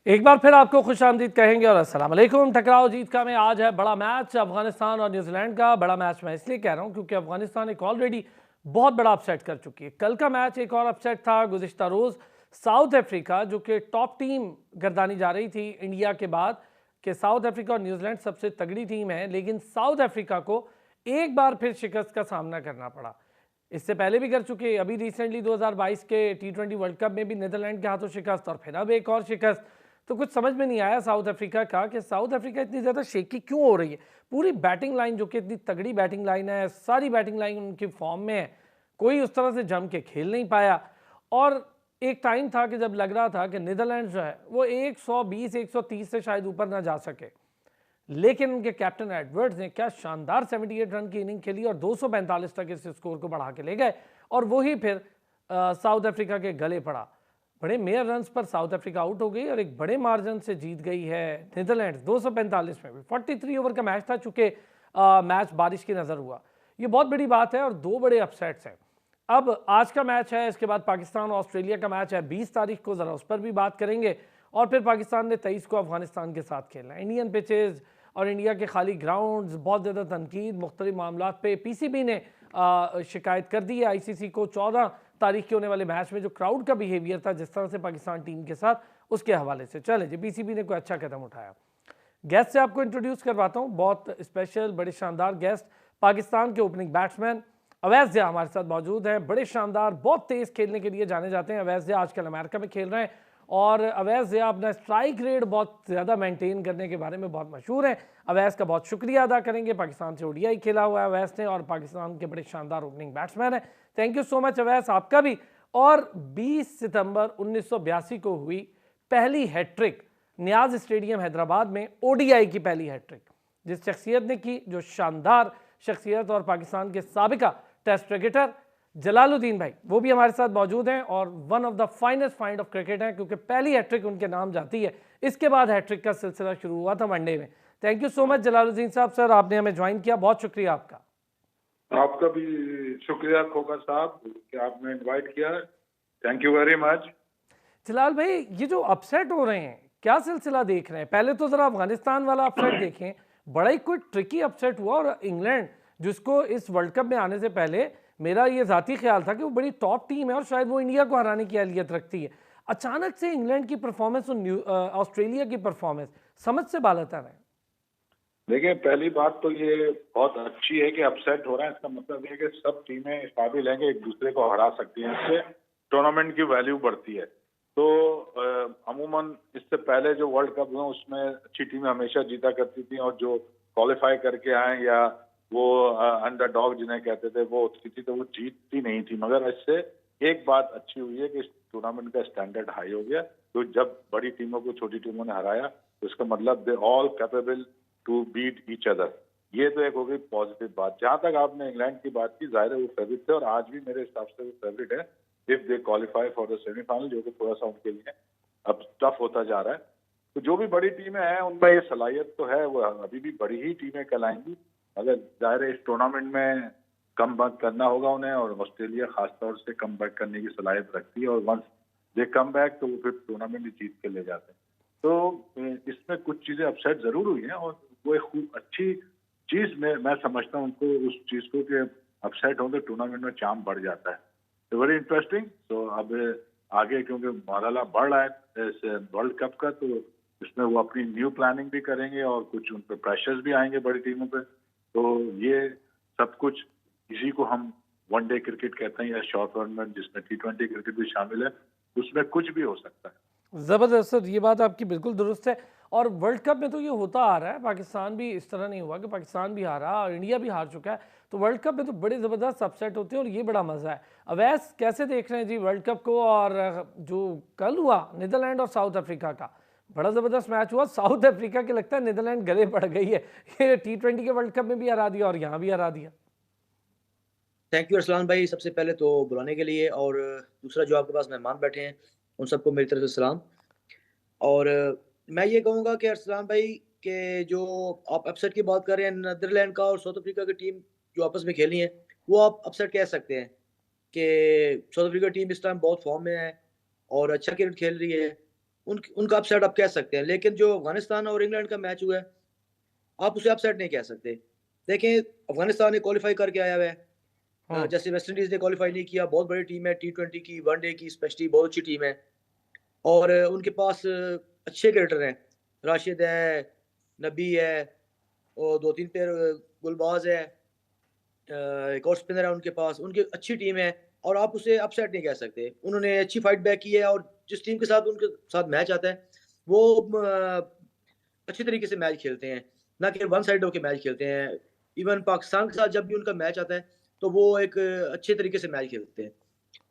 एक बार फिर आपको खुशामदीद कहेंगे और अस्सलाम वालेकुम। टकराव जीत का में आज है बड़ा मैच अफगानिस्तान और न्यूजीलैंड का। बड़ा मैच मैं इसलिए कह रहा हूं क्योंकि अफगानिस्तान एक ऑलरेडी बहुत बड़ा अपसेट कर चुकी है। कल का मैच एक और अपसेट था गुज़िश्ता रोज़। साउथ अफ्रीका जो कि टॉप टीम गर्दानी जा रही थी इंडिया के बाद, कि साउथ अफ्रीका और न्यूजीलैंड सबसे तगड़ी टीम है, लेकिन साउथ अफ्रीका को एक बार फिर शिकस्त का सामना करना पड़ा। इससे पहले भी कर चुके, अभी रिसेंटली 2022 के T20 वर्ल्ड कप में भी नीदरलैंड के हाथों शिकस्त और फिर अब एक और शिकस्त। तो कुछ समझ में नहीं आया साउथ अफ्रीका का कि साउथ अफ्रीका इतनी ज़्यादा शेकी क्यों हो रही है। पूरी बैटिंग लाइन जो कि इतनी तगड़ी बैटिंग लाइन है, सारी बैटिंग लाइन उनकी फॉर्म में है, कोई उस तरह से जम के खेल नहीं पाया। और एक टाइम था कि जब लग रहा था कि नीदरलैंड जो है वो 120 130 से शायद ऊपर ना जा सके, लेकिन उनके कैप्टन एडवर्ड्स ने क्या शानदार 78 रन की इनिंग खेली और 245 तक इस स्कोर को बढ़ा के ले गए और वही फिर साउथ अफ्रीका के गले पड़ा। बड़े मेयर रन्स पर साउथ अफ्रीका आउट हो गई और एक बड़े मार्जिन से जीत गई है नीदरलैंड्स 245 में भी। 43 ओवर का मैच था, चूंकि मैच बारिश की नज़र हुआ। ये बहुत बड़ी बात है और दो बड़े अपसेट्स हैं। अब आज का मैच है, इसके बाद पाकिस्तान और ऑस्ट्रेलिया का मैच है 20 तारीख को, ज़रा उस पर भी बात करेंगे। और फिर पाकिस्तान ने 23 को अफगानिस्तान के साथ खेलना है। इंडियन पिचेज़ और इंडिया के खाली ग्राउंड्स, बहुत ज़्यादा तनकीद मुख्तलिफ मामलात पे। पीसीबी ने शिकायत कर दी है आईसीसी को 14 तारीख के होने वाले मैच में जो क्राउड का बिहेवियर था जिस तरह से पाकिस्तान टीम के साथ, उसके हवाले से। चले जी, पीसीबी ने कोई अच्छा कदम उठाया। गेस्ट से आपको इंट्रोड्यूस करवाता हूँ, बहुत स्पेशल बड़े शानदार गेस्ट। पाकिस्तान के ओपनिंग बैट्समैन अवैस ज़िया हमारे साथ मौजूद हैं। बड़े शानदार, बहुत तेज़ खेलने के लिए जाने जाते हैं अवैस ज़िया, आजकल अमेरिका में खेल रहे हैं। और अवैस ज़िया अपना स्ट्राइक रेट बहुत ज़्यादा मेंटेन करने के बारे में बहुत मशहूर हैं। अवैस का बहुत शुक्रिया अदा करेंगे, पाकिस्तान से ओडीआई खेला हुआ है अवैस ने और पाकिस्तान के बड़े शानदार ओपनिंग बैट्समैन हैं। Thank you so much Awais, आपका भी। और 20 सितंबर 1982 को हुई पहली हैट्रिक नियाज स्टेडियम हैदराबाद में, ओडीआई की पहली हैट्रिक जिस शख्सियत ने की, जो शानदार शख्सियत और पाकिस्तान के साबिका टेस्ट क्रिकेटर जलालुद्दीन भाई, वो भी हमारे साथ मौजूद हैं और one of the finest find of cricket है, क्योंकि पहली हैट्रिक उनके नाम जाती है। इसके बाद हैट्रिक का सिलसिला शुरू हुआ था वनडे में। Thank you so much Jalaluddin साहब, सर आपने हमें ज्वाइन किया, बहुत शुक्रिया आपका। आपका भी शुक्रिया खोकर साहब कि आपने इनवाइट किया। Thank you very much. Jalal भाई, ये जो अपसेट हो रहे हैं, क्या सिलसिला देख रहे हैं? पहले तो जरा अफगानिस्तान वाला अपसेट देखें, बड़ा ही कोई ट्रिकी अपसेट हुआ। और इंग्लैंड जिसको इस वर्ल्ड कप में आने से पहले मेरा ये ज़ाती ख्याल था कि वो बड़ी टॉप टीम है और शायद वो इंडिया को हराने की अहलियत रखती है, अचानक से इंग्लैंड की परफॉर्मेंस और ऑस्ट्रेलिया की परफॉर्मेंस समझ से बालतर है। देखिए, पहली बात तो ये बहुत अच्छी है कि अपसेट हो रहा है। इसका मतलब ये है कि सब टीमें काबिल हैं कि एक दूसरे को हरा सकती हैं, इससे टूर्नामेंट की वैल्यू बढ़ती है। तो अमूमन इससे पहले जो वर्ल्ड कप हुए उसमें अच्छी टीमें हमेशा जीता करती थी और जो क्वालिफाई करके आए या वो अंडरडॉग जिन्हें कहते थे वो होती थी, तो वो जीतती नहीं थी। मगर इससे एक बात अच्छी हुई है कि इस टूर्नामेंट का स्टैंडर्ड हाई हो गया। तो जब बड़ी टीमों को छोटी टीमों ने हराया तो इसका मतलब they all capable to beat each other. ये तो एक हो गई पॉजिटिव बात। जहां तक आपने इंग्लैंड की बात की, जाहिर है वो फेवरेट थे और आज भी मेरे हिसाब से वो फेवरेट है if they qualify for the semifinal, जो कि थोड़ा सा उनके लिए अब टफ होता जा रहा है। तो जो भी बड़ी टीमें हैं उनमें ये सलाहियत तो है, वो अभी भी बड़ी ही टीमें कहलाएंगी। अगर जाहिर है इस टूर्नामेंट में कम बैक करना होगा उन्हें, और ऑस्ट्रेलिया खासतौर से कम बैक करने की सलाहियत रखती है और वंस दे कम बैक तो वो फिर टूर्नामेंट ही जीत के ले जाते हैं। तो इसमें कुछ चीजें अपसेट जरूर हुई हैं और वो एक खूब अच्छी चीज में मैं समझता हूँ उनको, उस चीज को कि अपसेट हो तो टूर्नामेंट में चार्म बढ़ जाता है। तो वेरी इंटरेस्टिंग। तो अब आगे क्योंकि मरहला बढ़ रहा है इस वर्ल्ड कप का, तो इसमें वो अपनी न्यू प्लानिंग भी करेंगे और कुछ उन पर प्रेशर्स भी आएंगे बड़ी टीमों पे। तो ये सब कुछ, इसी को हम वनडे क्रिकेट कहते हैं या शॉर्ट टूर्नामेंट जिसमें T20 क्रिकेट भी शामिल है, उसमें कुछ भी हो सकता है। ज़बरदस्त सर, ये बात आपकी बिल्कुल दुरुस्त है। और वर्ल्ड कप में तो ये होता आ रहा है, पाकिस्तान भी इस तरह नहीं हुआ कि पाकिस्तान भी हारा और इंडिया भी हार चुका है। तो वर्ल्ड कप में तो बड़े ज़बरदस्त अपसेट होते हैं और ये बड़ा मज़ा है। अवैस, कैसे देख रहे हैं जी वर्ल्ड कप को? और जो कल हुआ नीदरलैंड और साउथ अफ्रीका का, बड़ा ज़बरदस्त मैच हुआ। साउथ अफ्रीका के लगता है नीदरलैंड गले पड़ गई है, ये T20 के वर्ल्ड कप में भी हरा दिया और यहाँ भी हरा दिया। थैंक यू अरसलान भाई, सबसे पहले तो बुलाने के लिए, और दूसरा जो आपके पास मेहमान बैठे हैं उन सबको मेरी तरफ से सलाम। और मैं ये कहूँगा कि अरसलान भाई के जो आप अपसेट की बात कर रहे हैं, नीदरलैंड का और साउथ अफ्रीका की टीम जो आपस में खेली है, वो आप अपसेट कह सकते हैं कि साउथ अफ्रीका टीम इस टाइम बहुत फॉर्म में है और अच्छा क्रिकेट खेल रही है। उनका अपसेट आप कह सकते हैं, लेकिन जो अफगानिस्तान और इंग्लैंड का मैच हुआ है, आप उसे अपसेट नहीं कह सकते। देखें, अफगानिस्तान ने क्वालिफाई करके आया हुआ है। हम्म। जैसे वेस्ट इंडीज ने क्वालिफाई नहीं किया, बहुत बड़ी टीम है, T20 की, वनडे की, स्पेशली बहुत अच्छी टीम है। और उनके पास अच्छे क्रिकेटर हैं, राशिद है, नबी है, और 2-3 पेयर गुलबाज है, एक और स्पिनर है उनके पास, उनकी अच्छी टीम है, और आप उसे अपसेट नहीं कह सकते। उन्होंने अच्छी फाइट बैक की है, और जिस टीम के साथ उनके साथ मैच आता है, वो अच्छी तरीके से मैच खेलते हैं, ना कि वन साइड होकर मैच खेलते हैं। इवन पाकिस्तान के साथ जब भी उनका मैच आता है, तो वो एक अच्छे तरीके से मैच खेलते हैं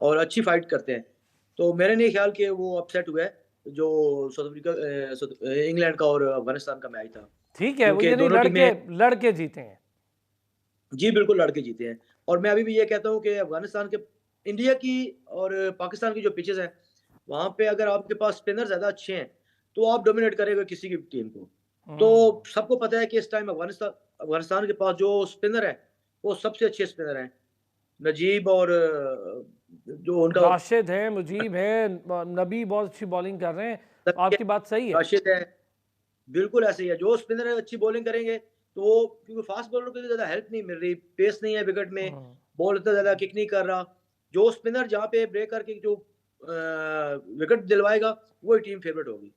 और अच्छी फाइट करते हैं। तो मेरा नहीं ख्याल कि वो अपसेट हुआ है, जो साउथ अफ्रीका इंग्लैंड का और अफगानिस्तान का मैच था, ठीक है, वो क्योंकि यानी दोनों टीमें लड़के जीते हैं। जी बिल्कुल लड़के जीते हैं। और मैं अभी भी ये कहता हूँ कि अफगानिस्तान के, इंडिया की और पाकिस्तान की जो पिचेस हैं, वहां पे अगर आपके पास स्पिनर ज्यादा अच्छे हैं, तो आप डोमिनेट करेगा किसी की टीम को। तो हम्म। सबको पता है कि इस टाइम अफगानिस्तान के पास जो स्पिनर है, वो सबसे अच्छे स्पिनर हैं, नजीब और जो उनका राशिद है, मुजीब है, नबी बहुत अच्छी बॉलिंग कर रहे हैं। आपकी बात सही है। राशिद है, बिल्कुल ऐसे ही है। जो स्पिनर अच्छी बॉलिंग करेंगे, तो वो, क्योंकि फास्ट बॉलर को ज्यादा हेल्प नहीं मिल रही, पेस नहीं है विकेट में, हम्म। बॉल इतना ज्यादा किक नहीं कर रहा। जो स्पिनर जहाँ पे ब्रेक करके जो विकेट दिलवाएगा, वही टीम फेवरेट होगी।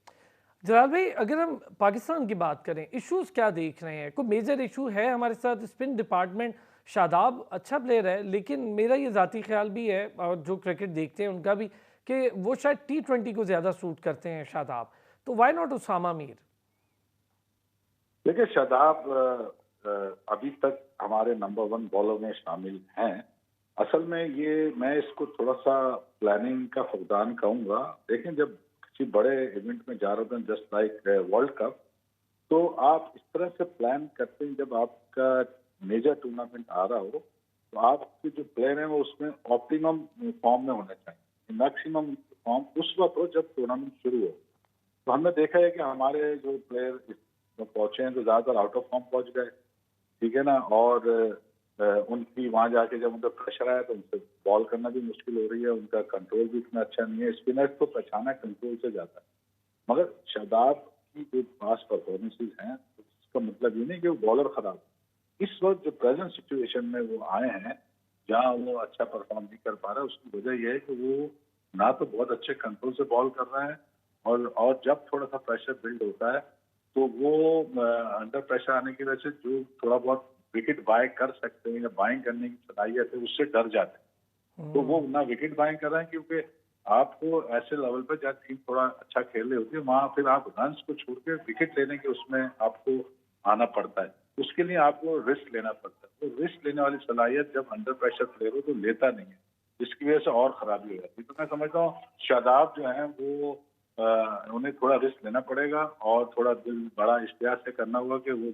जलाल भाई, अगर हम पाकिस्तान की बात करें, इश्यूज क्या देख रहे हैं? कोई मेजर इशू है हमारे साथ? स्पिन डिपार्टमेंट, शादाब अच्छा प्लेयर है, लेकिन मेरा ये ज़ाती ख्याल भी है, और जो क्रिकेट देखते हैं उनका भी, कि वो शायद T20 को ज़्यादा सूट करते हैं शादाब। तो वाई नॉट उसामा मीर? देखिए शादाब अभी तक हमारे नंबर 1 बॉलर में शामिल हैं। असल में ये मैं इसको थोड़ा सा प्लानिंग का फुकदान कहूंगा। देखें, जब किसी बड़े इवेंट में जा रहे होते हैं, जस्ट लाइक वर्ल्ड कप, तो आप इस तरह से प्लान करते हैं, जब आपका मेजर टूर्नामेंट आ रहा हो, तो आपके जो प्लेयर हैं वो उसमें ऑप्टिमम फॉर्म में होने चाहिए। मैक्सिमम फॉर्म उस वक्त हो जब टूर्नामेंट शुरू हो। तो हमने देखा है कि हमारे जो प्लेयर पहुंचे हैं, तो ज्यादातर आउट ऑफ फॉर्म पहुंच गए, ठीक है ना। और उनकी वहां जाके जब उनका प्रेशर आया, तो उनसे बॉल करना भी मुश्किल हो रही है, उनका कंट्रोल भी इतना अच्छा नहीं है। स्पिनर को पहचाना कंट्रोल से जाता है, मगर शादाब की जो पास परफॉर्मेंसेज हैं, तो इसका मतलब ये नहीं कि वो बॉलर खराब है। इस वक्त जो प्रेजेंट सिचुएशन में वो आए हैं, जहां वो अच्छा परफॉर्म नहीं कर पा रहा है, उसकी वजह यह है कि वो ना तो बहुत अच्छे कंट्रोल से बॉल कर रहा है, और जब थोड़ा सा प्रेशर बिल्ड होता है, तो वो अंडर प्रेशर आने की वजह से जो थोड़ा बहुत विकेट बाय कर सकते हैं या बाइंग करने की सलाहियत है, उससे डर जाते हैं। तो वो ना विकेट बाइंग कर रहे हैं, क्योंकि आपको ऐसे लेवल पर जहाँ टीम थोड़ा अच्छा खेल रही होती है, वहां फिर आप रन्स को छोड़ के विकेट लेने के उसमें आपको आना पड़ता है। उसके लिए आपको रिस्क लेना पड़ता है। तो रिस्क लेने वाली सलाहियत जब अंडर प्रेशर प्लेयर हो तो लेता नहीं है, जिसकी वजह से और खराबी हो जाती है। तो मैं समझता हूँ शादाब जो है वो उन्हें थोड़ा रिस्क लेना पड़ेगा, और थोड़ा दिल बड़ा इश्तिहार से करना होगा कि वो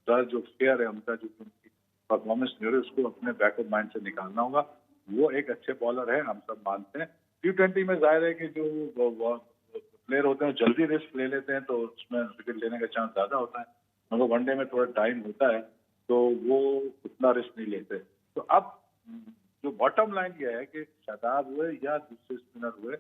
डर जो फेयर है उनका, जो उनकी परफॉर्मेंस नहीं हो रही, उसको अपने बैक ऑफ माइंड से निकालना होगा। वो एक अच्छे बॉलर है, हम सब मानते हैं। T20 में जाहिर है कि जो प्लेयर होते हैं जल्दी रिस्क ले लेते हैं, तो उसमें विकेट लेने का चांस ज्यादा होता है। मगर वनडे में थोड़ा टाइम होता है, तो वो उतना रिस्क नहीं लेते। तो अब जो बॉटम लाइन ये है कि शादाब हुए या दूसरे स्पिनर हुए,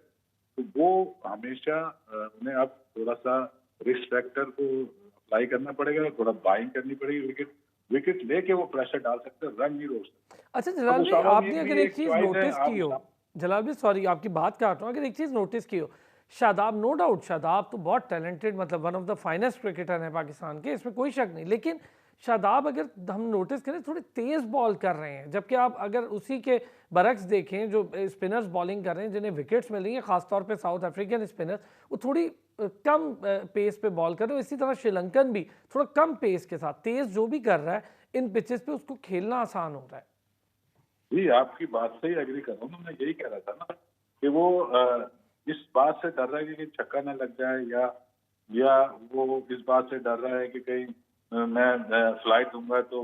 तो वो हमेशा उन्हें अब थोड़ा सा रिस्क फैक्टर को अप्लाई करना पड़ेगा, थोड़ा बाइंग करनी पड़ेगी। विकेट विकेट लेके वो प्रेशर डाल सकते हैं, रन नहीं रोक सकते। अच्छा अब जलाल भाई, उसामा आपने मीर अगर भी एक एक चीज़ चॉइस है। नोटिस आप की हो, जलाल भाई सॉरी आपकी बात काट रहा हूँ, अगर एक चीज़ नोटिस की हो, शादाब नो डाउट, शादाब तो बहुत टैलेंटेड, मतलब one of the finest cricketer है पाकिस्तान के, इसमें कोई शक नहीं, लेकिन शादाब अगर हम नोटिस करें थोड़ी तेज़ बॉल कर रहे हैं, जबकि आप अगर उसी के बरक्स देखें जो स्पिनर्स बॉलिंग कर रहे हैं जिन्हें विकेट्स मिल रही हैं, खासतौर पर साउथ अफ्रीकन स्पिनर, वो थोड़ी कम पेस पे बॉल कर रहे हो। इसी तरह श्रीलंकन भी थोड़ा कम पेस के साथ, तेज़ जो भी कर रहा है इन पिचेस पे उसको खेलना आसान हो रहा है। जी, आपकी बात से ही एग्री कर रहा हूँ। मैं यही कह रहा था ना कि वो इस बात से डर रहा है कि कहीं छक्का ना लग जाए, या वो इस बात से डर रहा है कि कहीं मैं फ्लाइट दूंगा तो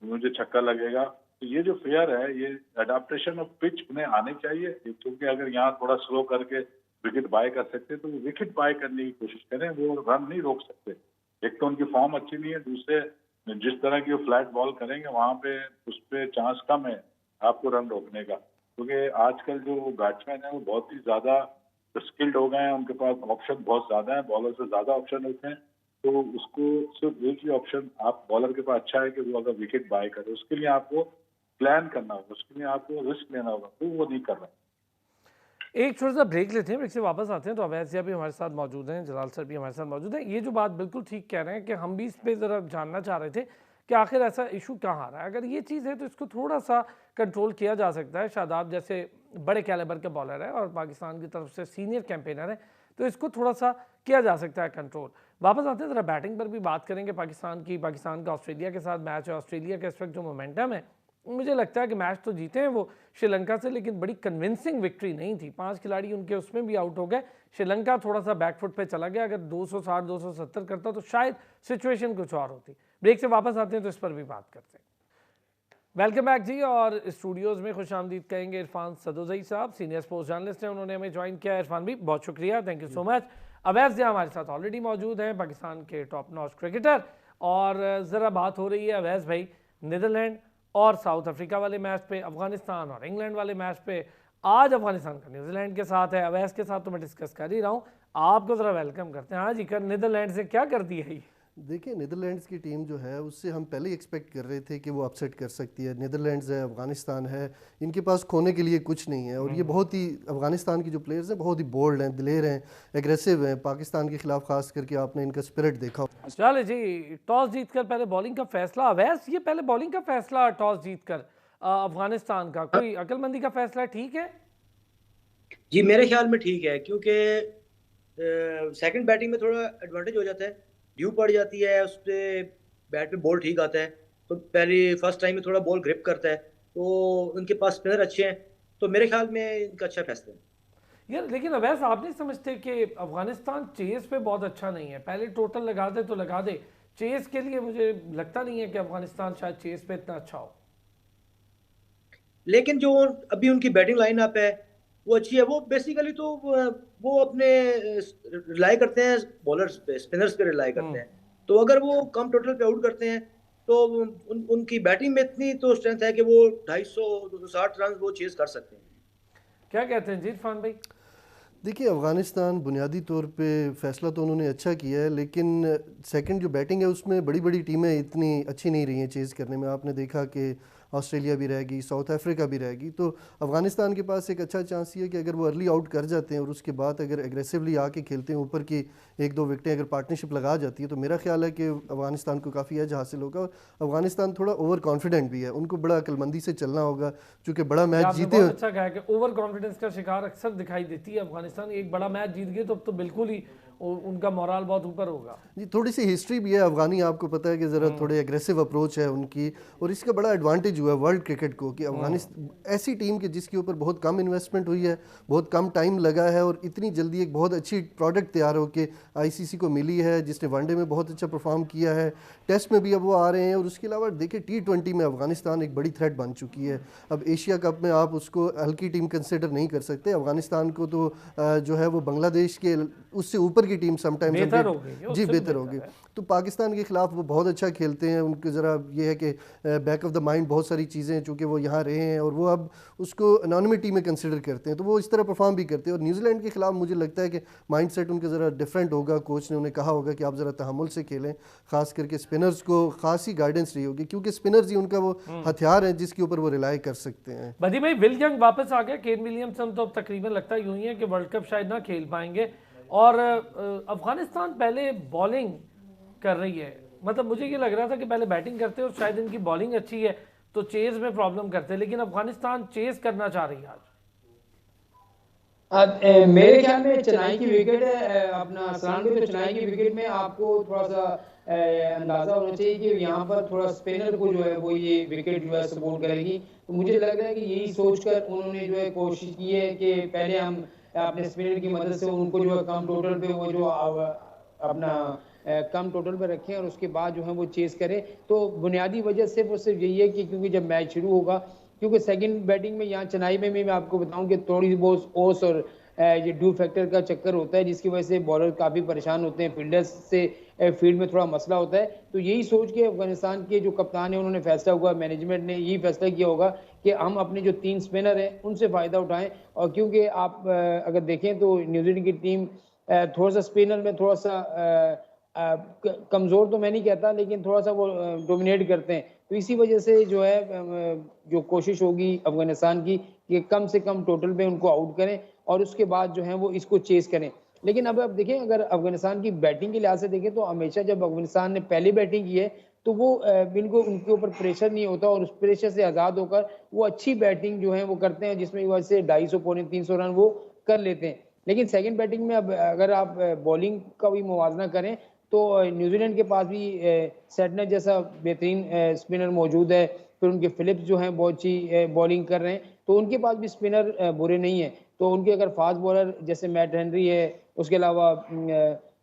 मुझे छक्का लगेगा। तो ये जो फेयर है, ये अडाप्टेशन ऑफ पिच उन्हें आने चाहिए, क्योंकि अगर यहाँ थोड़ा स्लो करके विकेट बाय कर सकते हैं, तो वो विकेट बाय करने की कोशिश करें, वो रन नहीं रोक सकते। एक तो उनकी फॉर्म अच्छी नहीं है, दूसरे जिस तरह की वो फ्लैट बॉल करेंगे वहां पे उस पर चांस कम है आपको रन रोकने का, क्योंकि आजकल जो बैट्समैन है वो बहुत ही ज्यादा स्किल्ड हो गए हैं, उनके पास ऑप्शन बहुत ज्यादा है, बॉलर से ज्यादा ऑप्शन होते हैं, तो उसको सिर्फ एक ही ऑप्शन आप बॉलर के पास अच्छा है कि वो अगर विकेट बाय करे, उसके लिए आपको प्लान करना होगा, उसके लिए आपको रिस्क लेना होगा, तो वो नहीं कर रहे हैं। एक छोटा सा ब्रेक लेते हैं, ब्रेक से वापस आते हैं। तो अवैध सिया भी हमारे साथ मौजूद हैं, जलाल सर भी हमारे साथ मौजूद हैं। ये जो बात बिल्कुल ठीक कह रहे हैं कि हम भी इस पे ज़रा जानना चाह रहे थे कि आखिर ऐसा इशू कहाँ आ रहा है। अगर ये चीज़ है तो इसको थोड़ा सा कंट्रोल किया जा सकता है। शादाब जैसे बड़े कैलिबर के बॉलर है और पाकिस्तान की तरफ से सीनियर कैंपेनर है, तो इसको थोड़ा सा किया जा सकता है कंट्रोल। वापस आते हैं, ज़रा बैटिंग पर भी बात करेंगे पाकिस्तान की। पाकिस्तान का ऑस्ट्रेलिया के साथ मैच है। ऑस्ट्रेलिया का इस वक्त जो मोमेंटम है, मुझे लगता है कि मैच तो जीते हैं वो श्रीलंका से, लेकिन बड़ी कन्विंसिंग विक्ट्री नहीं थी। 5 खिलाड़ी उनके उसमें भी आउट हो गए। श्रीलंका थोड़ा सा बैकफुट पे चला गया। अगर 260 270 करता तो शायद सिचुएशन कुछ और होती। ब्रेक से वापस आते हैं तो इस पर भी बात करते हैं। वेलकम बैक जी। और स्टूडियोज़ में खुशामदीद कहेंगे इरफान सदोजई साहब, सीनियर स्पोर्ट्स जर्नलिस्ट हैं, उन्होंने हमें ज्वाइन किया। इरफान भी बहुत शुक्रिया, थैंक यू सो मच। अवैध सिया हमारे साथ ऑलरेडी मौजूद हैं, पाकिस्तान के टॉप नॉच क्रिकेटर। और ज़रा बात हो रही है अवैध भाई नीदरलैंड और साउथ अफ्रीका वाले मैच पे, अफगानिस्तान और इंग्लैंड वाले मैच पे। आज अफगानिस्तान का न्यूजीलैंड के साथ है। अवैस के साथ तो मैं डिस्कस कर ही रहा हूँ, आपको ज़रा वेलकम करते हैं। हाँ जी, कर नीदरलैंड से क्या कर दिया है ये? देखिए, नीदरलैंड्स की टीम जो है उससे हम पहले ही एक्सपेक्ट कर रहे थे कि वो अपसेट कर सकती है। नीदरलैंड्स है, अफगानिस्तान है, इनके पास खोने के लिए कुछ नहीं है। और ये बहुत ही, अफगानिस्तान की जो प्लेयर्स हैं बहुत ही बोल्ड हैं, दिलेर हैं, एग्रेसिव हैं। पाकिस्तान के खिलाफ खास करके आपने इनका स्पिरिट देखा। चले जी, टॉस जीतकर पहले बॉलिंग का फैसला। अवैस, ये पहले बॉलिंग का फैसला टॉस जीतकर अफगानिस्तान का, कोई अकलमंदी का फैसला ठीक है? जी मेरे ख्याल में ठीक है, क्योंकि सेकंड बैटिंग में थोड़ा एडवांटेज हो जाता है, ड्यू पड़ जाती है, उस पर बैट पे बॉल ठीक आता है, तो पहली फर्स्ट टाइम में थोड़ा बॉल ग्रिप करता है, तो उनके पास स्पिनर अच्छे हैं, तो मेरे ख्याल में इनका अच्छा फैसला है। यार लेकिन अवैस, आप नहीं समझते कि अफगानिस्तान चेस पे बहुत अच्छा नहीं है? पहले टोटल लगा दे तो लगा दे, चेस के लिए मुझे लगता नहीं है कि अफगानिस्तान शायद चेस पे इतना अच्छा हो। लेकिन जो अभी उनकी बैटिंग लाइनअप है वो अच्छी है। वो बेसिकली तो वो अपने रिलाई करते हैं बॉलर्स पे, स्पिनर्स पे रिलाई करते हैं, तो अगर वो कम टोटल पे आउट करते हैं तो उनकी बैटिंग में इतनी तो स्ट्रेंथ है कि वो 250 260 रन वो चेज कर सकते हैं। क्या कहते हैं जी इरफान भाई? देखिए, अफ़गानिस्तान बुनियादी तौर पे फ़ैसला तो उन्होंने अच्छा किया है, लेकिन सेकंड जो बैटिंग है उसमें बड़ी बड़ी टीमें इतनी अच्छी नहीं रही हैं चेज़ करने में। आपने देखा कि ऑस्ट्रेलिया भी रहेगी, साउथ अफ्रीका भी रहेगी, तो अफ़गानिस्तान के पास एक अच्छा चांस ये है कि अगर वो अर्ली आउट कर जाते हैं और उसके बाद अगर एग्रेसिवली आके खेलते हैं, ऊपर की एक दो विकटें अगर पार्टनरशिप लगा जाती है, तो मेरा ख्याल है कि अफ़गानिस्तान को काफ़ी एज हासिल होगा। और अफ़गानिस्तान थोड़ा ओवर कॉन्फिडेंट भी है, उनको बड़ा अक्लमंदी से चलना होगा, चूँकि बड़ा मैच जीते। अच्छा कहा कि ओवर कॉन्फिडेंस का शिकार अक्सर दिखाई देती है अफगानिस्तान। एक बड़ा मैच जीत गए तो अब तो बिल्कुल ही उनका मोराल बहुत ऊपर होगा जी। थोड़ी सी हिस्ट्री भी है अफगानी, आपको पता है कि ज़रा थोड़े एग्रेसिव अप्रोच है उनकी, और इसका बड़ा एडवांटेज हुआ है वर्ल्ड क्रिकेट को कि अफगानिस्तान ऐसी टीम के जिसके ऊपर बहुत कम इन्वेस्टमेंट हुई है, बहुत कम टाइम लगा है, और इतनी जल्दी एक बहुत अच्छी प्रोडक्ट तैयार होकर आईसीसी को मिली है, जिसने वनडे में बहुत अच्छा परफॉर्म किया है, टेस्ट में भी अब वो आ रहे हैं। और उसके अलावा देखिए T20 में अफगानिस्तान एक बड़ी थ्रेट बन चुकी है। अब एशिया कप में आप उसको हल्की टीम कंसिडर नहीं कर सकते। अफगानिस्तान को तो जो है वो बांग्लादेश के उससे ऊपर की टीम समटाइम्स बेहतर हो गई, जी बेहतर होगी। तो पाकिस्तान के खिलाफ वो बहुत अच्छा खेलते हैं। उनके ज़रा ये है कि बैक ऑफ द माइंड बहुत सारी चीज़ें हैं, चूँकि वो यहाँ रहे हैं और वो अब उसको एनोनिमिटी में कंसिडर करते हैं, तो वो इस तरह परफॉर्म भी करते हैं। और न्यूजीलैंड के खिलाफ मुझे लगता है कि माइंड सेट उनका ज़रा डिफरेंट होगा। कोच ने उन्हें कहा होगा कि आप ज़रा तहम्मुल से खेलें, खास करके स्पिनर्स को खास ही गाइडेंस रही होगी, क्योंकि स्पिनर्स ही उनका वो हथियार है जिसके ऊपर वो रिलाई कर सकते हैं। बदी भाई, विल यंग वापस आ गया, केन विलियमसन तो अब तकरीबन लगता यूं ही है कि वर्ल्ड कप शायद ना खेल पाएंगे। और अफगानिस्तान पहले बॉलिंग कर रही है, मतलब मुझे ये लग रहा था कि पहले बैटिंग करते और शायद इनकी बॉलिंग अच्छी है तो चेज में प्रॉब्लम करते, लेकिन अफगानिस्तान चेज करना चाह रही है आज। मेरे ख्याल में चेन्नई की विकेट है, अपना सलाम भी, तो चेन्नई की विकेट में आपको थोड़ा सा अंदाजा होना चाहिए कि यहाँ पर थोड़ा स्पिनर को जो है वो ये विकेट जो है सपोर्ट करेगी। तो मुझे लग रहा है कि यही सोचकर उन्होंने जो है कोशिश की है कि पहले हम अपने स्पिनर की मदद से उनको जो है कम टोटल पे वो जो अपना कम टोटल पे रखें और उसके बाद जो है वो चेस करें। तो बुनियादी वजह सिर्फ और सिर्फ यही है कि क्योंकि जब मैच शुरू होगा, क्योंकि सेकंड बैटिंग में यहाँ चेन्नई में मैं आपको बताऊं कि थोड़ी बहुत ओस और ये ड्यू फैक्टर का चक्कर होता है, जिसकी वजह से बॉलर काफ़ी परेशान होते हैं, फील्डर्स से फील्ड में थोड़ा मसला होता है। तो यही सोच के अफगानिस्तान के जो कप्तान है उन्होंने फैसला हुआ, मैनेजमेंट ने यही फैसला किया होगा कि हम अपने जो 3 स्पिनर हैं उनसे फ़ायदा उठाएं। और क्योंकि आप अगर देखें तो न्यूजीलैंड की टीम थोड़ा सा स्पिनर में थोड़ा सा कमज़ोर तो मैं नहीं कहता, लेकिन थोड़ा सा वो डोमिनेट करते हैं। तो इसी वजह से जो है जो कोशिश होगी अफगानिस्तान की कि कम से कम टोटल पे उनको आउट करें और उसके बाद जो है वो इसको चेस करें। लेकिन अब आप देखें, अगर अफगानिस्तान की बैटिंग के लिहाज से देखें तो हमेशा जब अफगानिस्तान ने पहली बैटिंग की है तो वो इनको उनके ऊपर प्रेशर नहीं होता और उस प्रेशर से आज़ाद होकर वो अच्छी बैटिंग जो है वो करते हैं, जिसमें वजह से 250 पौने 300 रन वो कर लेते हैं। लेकिन सेकंड बैटिंग में अब अगर आप बॉलिंग का भी मुवाजना करें तो न्यूजीलैंड के पास भी सेडनर जैसा बेहतरीन स्पिनर मौजूद है। फिर उनके फिलिप्स जो हैं बहुत अच्छी बॉलिंग कर रहे हैं, तो उनके पास भी स्पिनर बुरे नहीं है। तो उनके अगर फास्ट बॉलर जैसे मैट हेनरी है, उसके अलावा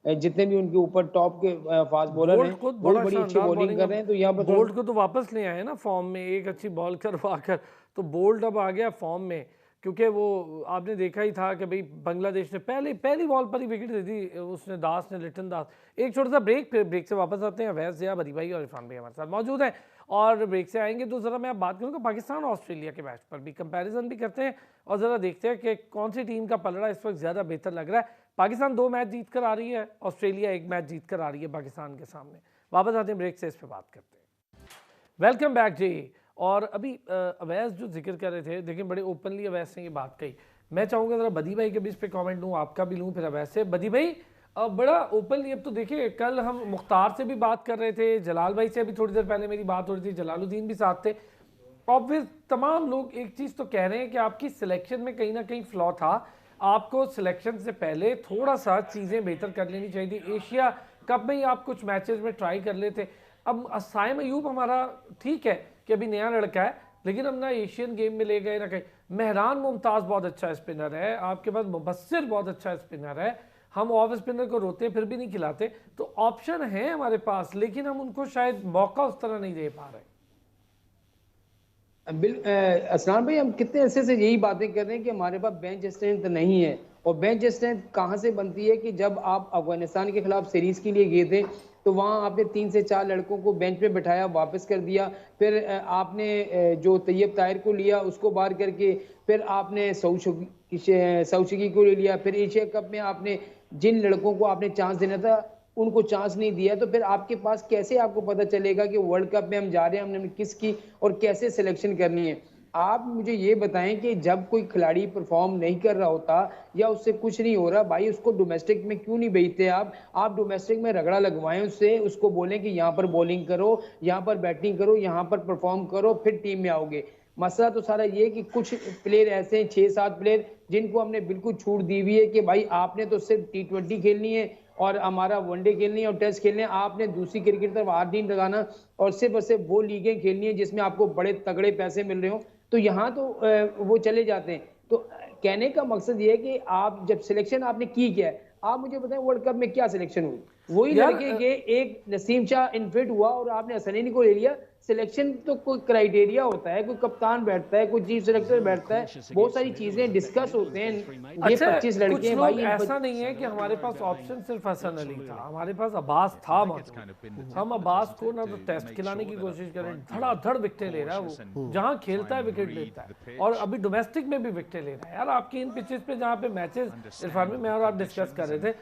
जितने भी उनके ऊपर टॉप के फास्ट बॉलर हैं बोल्ट को वो भी बड़ा बड़ी अच्छी शानदार बॉलिंग कर रहे हैं। तो यहाँ पर बोल्ट को तो वापस ले आए ना फॉर्म में, एक अच्छी बॉल करवा कर, तो बोल्ट अब आ गया फॉर्म में। क्योंकि वो आपने देखा ही था कि भाई बांग्लादेश ने पहली बॉल पर ही विकेट दे दी उसने, दास ने, लिटन दास। एक छोटा सा ब्रेक, फिर ब्रेक से वापस आते हैं। अवैस ज़िया, बरी भाई और इरफान भाई हमारे साथ मौजूद हैं और ब्रेक से आएंगे तो ज़रा मैं आप बात करूँगा पाकिस्तान ऑस्ट्रेलिया के मैच पर भी, कंपैरिजन भी करते हैं और ज़रा देखते हैं कि कौन सी टीम का पलड़ा इस वक्त ज़्यादा बेहतर लग रहा है। पाकिस्तान 2 मैच जीत कर आ रही है, ऑस्ट्रेलिया 1 मैच जीत कर आ रही है पाकिस्तान के सामने। वापस आते हैं ब्रेक से, इस पर बात करते हैं। वेलकम बैक जी। और अभी अवैस जो जिक्र कर रहे थे, देखिए बड़े ओपनली अवैस ने ये बात कही। मैं चाहूँगा ज़रा बदी भाई के भी इस पर कॉमेंट लूँ, आपका भी लूँ, फिर अवैस से। बदी भाई बड़ा ओपनली, अब तो देखिए कल हम मुख्तार से भी बात कर रहे थे, जलाल भाई से अभी थोड़ी देर पहले मेरी बात हो रही थी, जलालुद्दीन भी साथ थे। ऑब्वियस तमाम लोग एक चीज़ तो कह रहे हैं कि आपकी सिलेक्शन में कहीं ना कहीं फ्लॉ था, आपको सिलेक्शन से पहले थोड़ा सा चीज़ें बेहतर कर लेनी चाहिए थी। एशिया कप में ही आप कुछ मैचेस में ट्राई कर लेते। अब साइम अयूब हमारा ठीक है कि अभी नया लड़का है, लेकिन हम ना एशियन गेम में ले गए ना कहीं। मेहरान मुमताज़ बहुत अच्छा स्पिनर है, आपके पास मुबस्सिर बहुत अच्छा स्पिनर है, हम ऑफ स्पिनर को रोते फिर भी नहीं खिलाते। तो ऑप्शन है हमारे पास, लेकिन हम उनको शायद मौका उस तरह नहीं दे पा रहे। असलान भाई, हम कितने अरसे से यही बातें कर रहे हैं कि हमारे पास बेंच स्ट्रेंथ नहीं है। और बेंच स्ट्रेंथ कहाँ से बनती है कि जब आप अफगानिस्तान के खिलाफ सीरीज के लिए गए थे तो वहाँ आपने 3 से 4 लड़कों को बेंच पे बिठाया, वापस कर दिया। फिर आपने जो तैयब ताहिर को लिया उसको बाहर करके फिर आपने सऊशगी को ले लिया। फिर एशिया कप में आपने जिन लड़कों को आपने चांस देना था उनको चांस नहीं दिया। तो फिर आपके पास कैसे आपको पता चलेगा कि वर्ल्ड कप में हम जा रहे हैं, हमने किसकी और कैसे सिलेक्शन करनी है। आप मुझे ये बताएं कि जब कोई खिलाड़ी परफॉर्म नहीं कर रहा होता या उससे कुछ नहीं हो रहा, भाई उसको डोमेस्टिक में क्यों नहीं भेजते आप डोमेस्टिक में रगड़ा लगवाएं उससे, उसको बोलें कि यहाँ पर बॉलिंग करो, यहाँ पर बैटिंग करो, यहाँ पर परफॉर्म करो, फिर टीम में आओगे। मसला तो सारा ये कि कुछ प्लेयर ऐसे हैं, 6-7 प्लेयर जिनको हमने बिल्कुल छूट दी हुई है कि भाई आपने तो सिर्फ T20 खेलनी है और हमारा वनडे खेलनी है और टेस्ट खेलने, आपने दूसरी क्रिकेट तरफ हाथ नहीं लगाना और सिर्फ वो लीगें खेलनी है जिसमें आपको बड़े तगड़े पैसे मिल रहे हो। तो यहाँ तो वो चले जाते हैं। तो कहने का मकसद ये है कि आप जब सिलेक्शन आपने की क्या है, आप मुझे बताएं वर्ल्ड कप में क्या सिलेक्शन हुई? वही लड़के के एक नसीम शाह इनफिट हुआ और आपने हसनैनी को ले लिया। सिलेक्शन तो कोई क्राइटेरिया होता है, कोई कप्तान बैठता है, कोई चीफ सिलेक्टर बैठता है, बहुत सारी चीजें डिस्कस होते हैं। ये 25 लड़के हैं भाई, ऐसा नहीं है कि हमारे पास ऑप्शन सिर्फ हसन अली था, हमारे पास अब्बास था मौजूद। हम अब्बास को ना तो टेस्ट खिलाने की कोशिश करें, धड़ाधड़ विकेटें ले रहा है वो, जहां खेलता है विकेट लेता है और अभी डोमेस्टिक में भी विकेटें ले रहा है। यार आपकी इन पिचेस पे जहाँ पे मैचेस इरफान में मैं और आप डिस्कस कर रहे थे,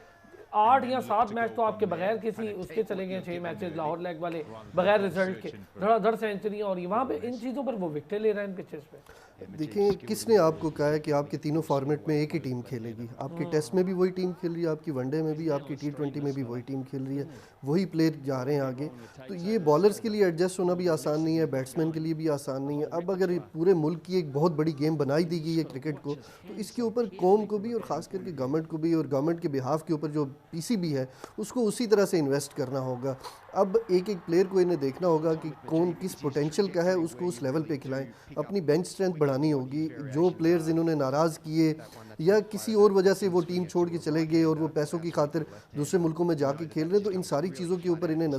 8 या 7 मैच तो आपके बगैर किसी उसके चले गए, 6 मैचेस लाहौर लेग वाले बगैर रिजल्ट के, धड़ाधड़ सेंचुरी, और वहाँ पे इन चीज़ों पर वो विकेटें ले रहे हैं इन पिचेस पे। देखिए, किसने आपको कहा है कि आपके तीनों फॉर्मेट में एक ही टीम खेलेगी? आपके टेस्ट में भी वही टीम खेल रही है, आपकी वनडे में भी, आपकी T20 में भी वही टीम खेल रही है, वही प्लेयर जा रहे हैं आगे। तो ये बॉलर्स के लिए एडजस्ट होना भी आसान नहीं है, बैट्समैन के लिए भी आसान नहीं है। अब अगर पूरे मुल्क की एक बहुत बड़ी गेम बनाई दी गई है क्रिकेट को, तो इसके ऊपर कौम को भी और ख़ास करके गवर्नमेंट को भी और गवर्नमेंट के बिहाफ के ऊपर जो PCB है उसको उसी तरह से इन्वेस्ट करना होगा। अब एक एक प्लेयर को इन्हें देखना होगा कि कौन किस पोटेंशियल का है, उसको उस लेवल पे खिलाएं। अपनी बेंच स्ट्रेंथ बढ़ानी होगी। जो प्लेयर्स इन्होंने नाराज़ किए या किसी और वजह से वो टीम छोड़ के चले गए और वो पैसों की खातिर दूसरे मुल्कों में जाके खेल रहे हैं, तो इन सारी चीज़ों के ऊपर इन्हें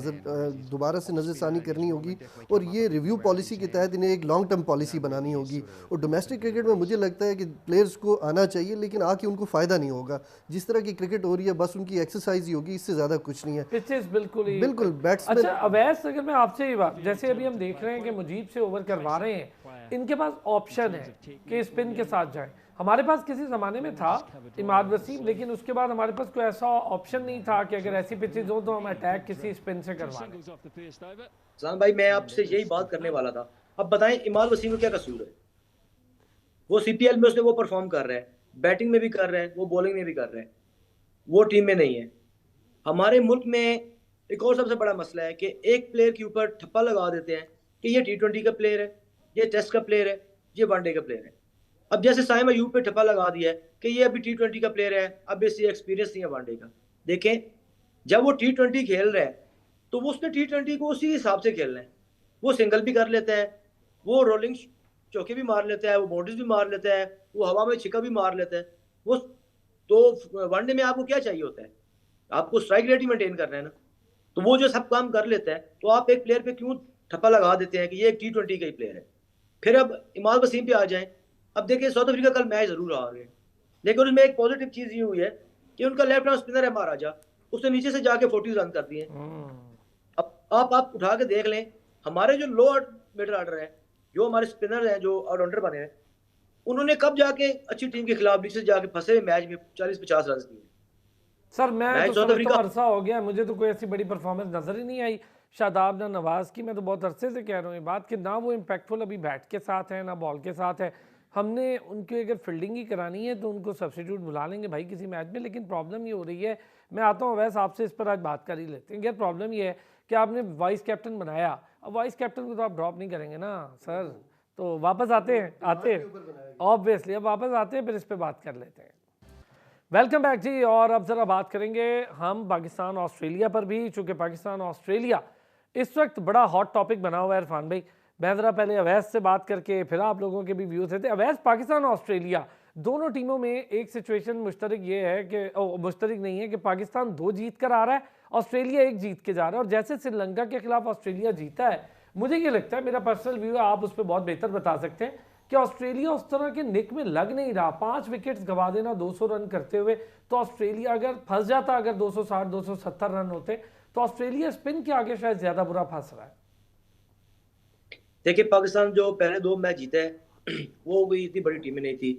दोबारा से नज़रसानी करनी होगी और ये रिव्यू पॉलिसी के तहत इन्हें एक लॉन्ग टर्म पॉलिसी बनानी होगी। और डोमेस्टिक क्रिकेट में मुझे लगता है कि प्लेयर्स को आना चाहिए, लेकिन आके उनको फ़ायदा नहीं होगा। जिस तरह की क्रिकेट हो रही है बस उनकी एक्सरसाइज ही होगी, इससे ज़्यादा कुछ नहीं है। पिचेस बिल्कुल बैट्समैन। अच्छा अवैस, अगर मैं आपसे ये बात, जैसे अभी हम देख रहे हैं कि मुजीब से ओवर करवा रहे हैं, इनके पास ऑप्शन है कि स्पिन के साथ जाएं। हमारे पास किसी ज़माने में था इमाद वसीम, लेकिन उसके बाद हमारे पास कोई ऐसा ऑप्शन नहीं था कि अगर ऐसी पिचेज हो तो हम अटैक किसी स्पिन से करवा लें। सलाम भाई, मैं आपसे यही बात करने वाला था। अब बताएं इमाद वसीम को क्या कसूर है? वो सीपीएल में उसने वो परफॉर्म कर रहा है, बैटिंग में भी कर रहा है, वो बॉलिंग में भी कर रहा है, वो टीम में नहीं है। हमारे मुल्क में एक और सबसे बड़ा मसला है कि एक प्लेयर के ऊपर ठप्पा लगा देते हैं कि ये T20 का प्लेयर है, ये टेस्ट का प्लेयर है, ये वनडे का प्लेयर है। अब जैसे साइम अयूब पे ठप्पा लगा दिया है कि ये अभी T20 का प्लेयर है, अब इससे एक्सपीरियंस नहीं है वनडे का। देखें, जब वो T20 खेल रहा है तो वो उसने T20 को उसी हिसाब से खेलना है। वो सिंगल भी कर लेता है, वो रोलिंग चौके भी मार लेता है, वो बाउंड्रीज भी मार लेता है, वो हवा में छिक्का भी मार लेता है। वो तो वनडे में आपको क्या चाहिए होता है? आपको स्ट्राइक रेट ही मेंटेन करना है ना। तो वो जो सब काम कर लेता है, तो आप एक प्लेयर पे क्यों ठप्पा लगा देते हैं कि ये एक T20 का ही प्लेयर है? फिर अब इमाद वसीम पे आ जाएं। अब देखिए, साउथ अफ्रीका कल मैच जरूर आ गए, लेकिन उसमें एक पॉजिटिव चीज ये हुई है कि उनका लेफ्ट हैंड स्पिनर है महाराजा, उसने नीचे से जाके 40 रन कर दिए। अब आप उठा के देख लें, हमारे जो लो मिडल ऑर्डर है, जो हमारे स्पिनर हैं, जो ऑलराउंडर बने हैं, उन्होंने कब जाके अच्छी टीम के खिलाफ नीचे से जाके फंसे मैच में 40-50 रन दिए। सर मैं तो साउथ समझता अफ्रीका हूं अरसा हो गया, मुझे तो कोई ऐसी बड़ी परफॉर्मेंस नजर ही नहीं आई शादाब ना नवाज की। मैं तो बहुत अरसे से कह रहा हूँ ये बात कि ना वो इम्पैक्टफुल अभी बैट के साथ है ना बॉल के साथ है। हमने उनकी अगर फील्डिंग ही करानी है तो उनको सब्स्टिट्यूट बुला लेंगे भाई किसी मैच में। लेकिन प्रॉब्लम ये हो रही है, मैं आता हूँ वैसे आपसे इस पर आज बात कर ही लेते हैं। यार प्रॉब्लम ये है कि आपने वाइस कैप्टन बनाया, अब वाइस कैप्टन को तो आप ड्रॉप नहीं करेंगे ना सर। तो वापस आते हैं ऑब्वियसली, अब वापस आते हैं, फिर इस पर बात कर लेते हैं। वेलकम बैक जी। और अब ज़रा बात करेंगे हम पाकिस्तान ऑस्ट्रेलिया पर भी, चूँकि पाकिस्तान ऑस्ट्रेलिया इस वक्त बड़ा हॉट टॉपिक बना हुआ है। इरफान भाई, मैं ज़रा पहले अवैस से बात करके फिर आप लोगों के भी व्यूज़ थे। अवैस, पाकिस्तान ऑस्ट्रेलिया दोनों टीमों में एक सिचुएशन मुश्तरक ये है कि मुश्तरक नहीं है कि पाकिस्तान 2 जीत कर आ रहा है, ऑस्ट्रेलिया 1 जीत के जा रहा है। और जैसे श्रीलंका के खिलाफ ऑस्ट्रेलिया जीता है, मुझे ये लगता है, मेरा पर्सनल व्यू है, आप उस पर बहुत बेहतर बता सकते हैं, कि ऑस्ट्रेलिया उस तरह के निक में लग नहीं रहा। 5 विकेट्स गंवा देना 200 रन करते हुए, तो ऑस्ट्रेलिया अगर फंस जाता, अगर 260-270 रन होते, तो ऑस्ट्रेलिया स्पिन के आगे शायद ज्यादा बुरा फंस रहा है। देखिए, पाकिस्तान जो पहले 2 मैच जीता है वो कोई इतनी बड़ी टीम नहीं थी,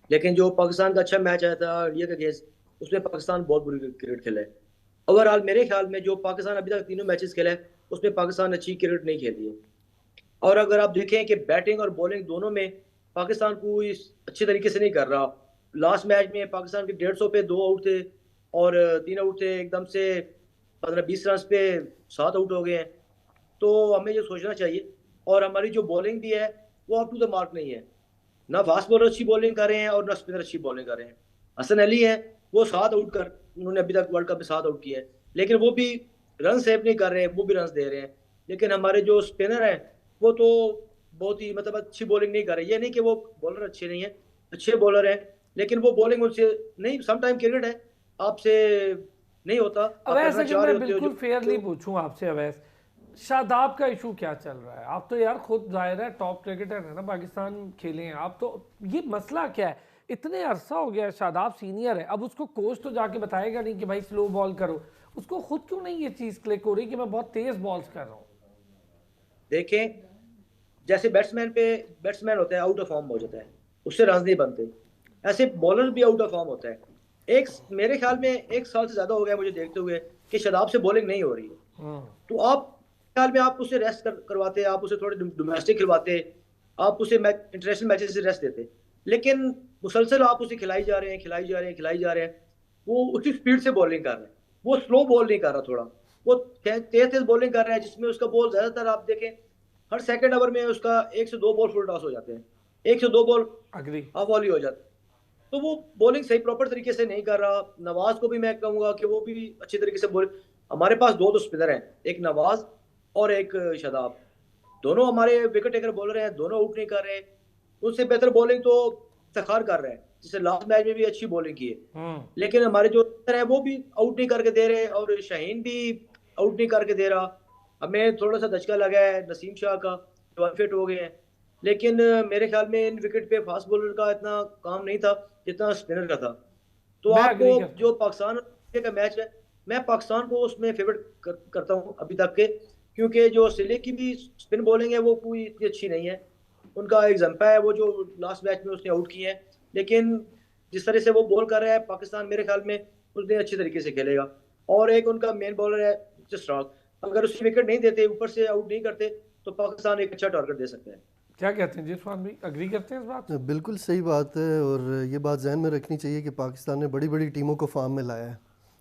लेकिन जो पाकिस्तान का अच्छा मैच आया था इंडिया के अगेंस्ट, उसमें पाकिस्तान बहुत बुरी क्रिकेट खेला है। ओवरऑल मेरे ख्याल में जो पाकिस्तान अभी तक 3 मैचेस खेला है, उसमें पाकिस्तान अच्छी क्रिकेट नहीं खेली है। और अगर आप देखें कि बैटिंग और बॉलिंग दोनों में पाकिस्तान को अच्छे तरीके से नहीं कर रहा। लास्ट मैच में पाकिस्तान के 150 पे 2 आउट थे और 3 आउट थे, एकदम से 15-20 रन पे 7 आउट हो गए हैं। तो हमें ये सोचना चाहिए। और हमारी जो बॉलिंग भी है वो अप टू द मार्क नहीं है, ना फास्ट बॉलर अच्छी बॉलिंग कर रहे हैं और ना स्पिनर अच्छी बॉलिंग कर रहे हैं। हसन अली है, वो 7 आउट कर, उन्होंने अभी तक वर्ल्ड कप में 7 आउट किए हैं, लेकिन वो भी रन सेव नहीं कर रहे हैं, वो भी रन दे रहे हैं। लेकिन हमारे जो स्पिनर हैं वो तो बहुत ही मतलब अच्छी बॉलिंग नहीं कर रहे। ये नहीं कि वो बॉलर अच्छे नहीं है, अच्छे बॉलर हैं, लेकिन वो बॉलिंग उनसे नहीं, सम टाइम क्रिकेट है, आपसे नहीं होता। अवैस, अगर मैं बिल्कुल फेयरली पूछूं आपसे अवैस, शादाब का इशू क्या चल रहा है? आप तो यार खुद जाहिर है टॉप क्रिकेटर है ना, पाकिस्तान खेले हैं आप, तो ये मसला क्या है? इतने अरसा हो गया, शादाब सीनियर है, अब उसको कोच तो जाके बताएगा नहीं कि भाई स्लो बॉल करो, उसको खुद क्यों नहीं ये चीज़ क्लिक हो रही कि मैं बहुत तेज बॉल्स कर रहा हूँ? देखें, जैसे बैट्समैन होता है, आउट ऑफ फॉर्म हो जाता है, उससे रन नहीं बनते, ऐसे बॉलर भी आउट ऑफ फॉर्म होता है। मेरे ख्याल में 1 साल से ज्यादा हो गया मुझे देखते हुए कि शादाब से बॉलिंग नहीं हो रही है। तो आप ख्याल में आप उसे रेस्ट करवाते, आप उसे थोड़े डोमेस्टिक खिलवाते, आप उसे इंटरनेशनल मैचेस से रेस्ट देते, लेकिन मुसलसल आप उसे खिलाई जा रहे हैं। वो उसी स्पीड से बॉलिंग कर रहे हैं, वो स्लो बॉल नहीं कर रहा, थोड़ा वो तेज बॉलिंग कर रहा है, जिसमें उसका बॉल ज्यादातर आप देखें हर सेकंड ओवर में उसका 1 से 2 बॉल फुल टॉस हो जाते हैं, 1 से 2 बॉल ऑफ बॉल ही हो जाते हैं। तो वो बॉलिंग सही प्रॉपर तरीके से नहीं कर रहा। नवाज को भी मैं कहूंगा कि वो भी अच्छे तरीके से हमारे पास दो तो स्पिनर हैं, एक नवाज और एक शादाब। दोनों हमारे विकेट टेकर बॉलर हैं, दोनों आउट नहीं कर रहे। उनसे बेहतर बॉलिंग तो इफ्तिखार कर रहे हैं, जैसे लास्ट मैच में भी अच्छी बॉलिंग की है, लेकिन हमारे जो है वो भी आउट नहीं करके दे रहे, और शाहीन भी आउट नहीं करके दे रहा। हमें थोड़ा सा धचका लगा है नसीम शाह का, जो अनफिट हो गए हैं, लेकिन मेरे ख्याल में इन विकेट पे फास्ट बॉलर का इतना काम नहीं था जितना स्पिनर का था। तो मैं आपको agree करता जो पाकिस्तान का मैच है, मैं पाकिस्तान को उसमें फेवरेट करता हूँ अभी तक के, क्योंकि जो ऑस्ट्रेलिया की भी स्पिन बॉलिंग है वो कोई इतनी अच्छी नहीं है। उनका एक जंपा है वो जो लास्ट मैच में उसने आउट किए हैं, लेकिन जिस तरह से वो बॉल कर रहा है पाकिस्तान, मेरे ख्याल में उसने अच्छी तरीके से खेलेगा। और एक उनका मेन बॉलर है स्ट्राक, अगर उसकी विकेट नहीं देते, ऊपर से आउट नहीं करते, तो पाकिस्तान एक अच्छा टारगेट दे सकते हैं। क्या कहते हैं जी इरफान भाई, अग्री करते हैं इस बात से? बिल्कुल सही बात है, और ये बात जहन में रखनी चाहिए कि पाकिस्तान ने बड़ी बड़ी टीमों को फार्म में लाया है,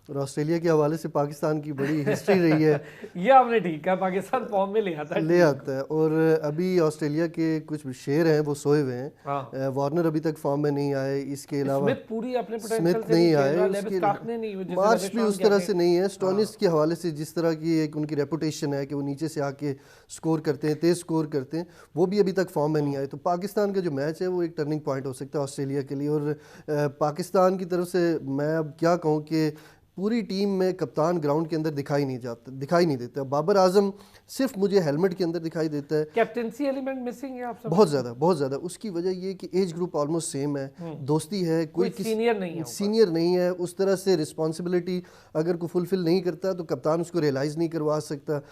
और ऑस्ट्रेलिया के हवाले से पाकिस्तान की बड़ी हिस्ट्री रही है। ये आपने ठीक कहा, पाकिस्तान फॉर्म में ले आता है। और अभी ऑस्ट्रेलिया के कुछ शेर हैं वो सोए हुए हैं। हाँ। वार्नर अभी तक फॉर्म में नहीं आए, इसके अलावा स्मिथ पूरी अपने पोटेंशियल स्मिथ से नहीं खेल आए, रहा, उसके लेविस स्टार्क ने नहीं, वो जिसे मार्च रविश भी राम उस तरह कहते से हैं। नहीं है। स्टोनिस के हवाले से जिस तरह की एक उनकी रेपुटेशन है कि वो नीचे से आके स्कोर करते हैं, तेज स्कोर करते हैं, वो भी अभी तक फॉर्म में नहीं आए। तो पाकिस्तान का जो मैच है वो एक टर्निंग पॉइंट हो सकता है ऑस्ट्रेलिया के लिए। और पाकिस्तान की तरफ से मैं अब क्या कहूँ कि पूरी टीम में कप्तान ग्राउंड के अंदर दिखाई नहीं देता। बाबर आजम सिर्फ मुझे हेलमेट के अंदर दिखाई देता है। कैप्टेंसी एलिमेंट मिसिंग है आप सब? बहुत ज़्यादा। उसकी वजह ये कि एज ग्रुप ऑलमोस्ट सेम है, दोस्ती है, कोई सीनियर नहीं है। उस तरह से रिस्पॉन्सिबिलिटी अगर कोई फुलफिल नहीं करता तो कप्तान उसको रियलाइज़ नहीं करवा सकता।